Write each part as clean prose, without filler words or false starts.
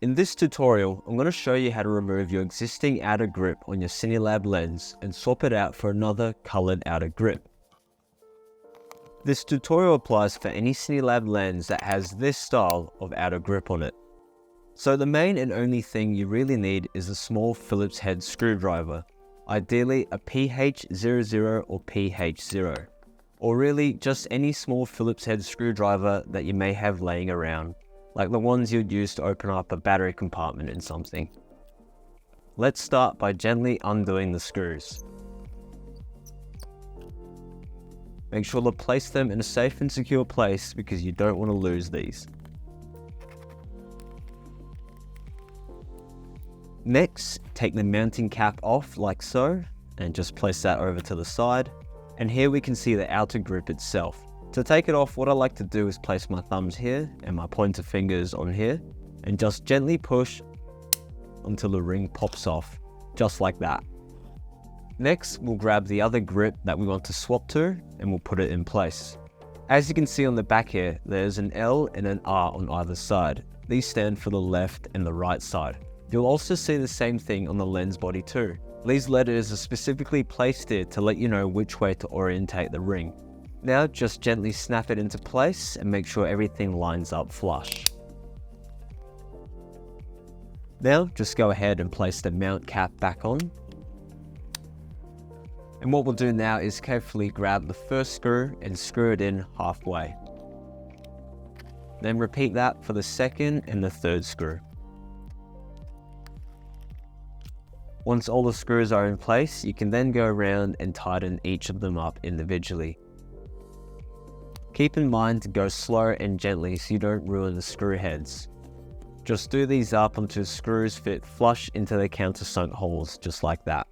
In this tutorial, I'm going to show you how to remove your existing outer grip on your CineLab lens and swap it out for another coloured outer grip. This tutorial applies for any CineLab lens that has this style of outer grip on it. So the main and only thing you really need is a small Phillips head screwdriver, ideally a PH00 or PH0, or really just any small Phillips head screwdriver that you may have laying around, like the ones you'd use to open up a battery compartment in something. Let's start by gently undoing the screws. Make sure to place them in a safe and secure place because you don't want to lose these. Next, take the mounting cap off like so, and just place that over to the side. And here we can see the outer grip itself. To take it off, what I like to do is place my thumbs here and my pointer fingers on here, and just gently push until the ring pops off, just like that. Next, we'll grab the other grip that we want to swap to, and we'll put it in place. As you can see on the back here, there's an L and an R on either side. These stand for the left and the right side. You'll also see the same thing on the lens body too. These letters are specifically placed here to let you know which way to orientate the ring. Now just gently snap it into place and make sure everything lines up flush. Now just go ahead and place the mount cap back on. And what we'll do now is carefully grab the first screw and screw it in halfway. Then repeat that for the second and the third screw. Once all the screws are in place, you can then go around and tighten each of them up individually. Keep in mind to go slow and gently so you don't ruin the screw heads. Just do these up until screws fit flush into the countersunk holes, just like that.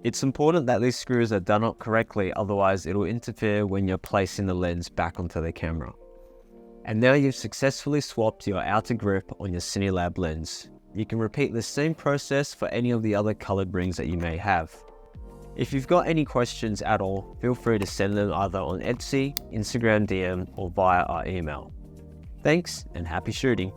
It's important that these screws are done up correctly, otherwise it'll interfere when you're placing the lens back onto the camera. And now you've successfully swapped your outer grip on your CineLab lens. You can repeat the same process for any of the other coloured rings that you may have. If you've got any questions at all, feel free to send them either on Etsy, Instagram DM, or via our email. Thanks and happy shooting!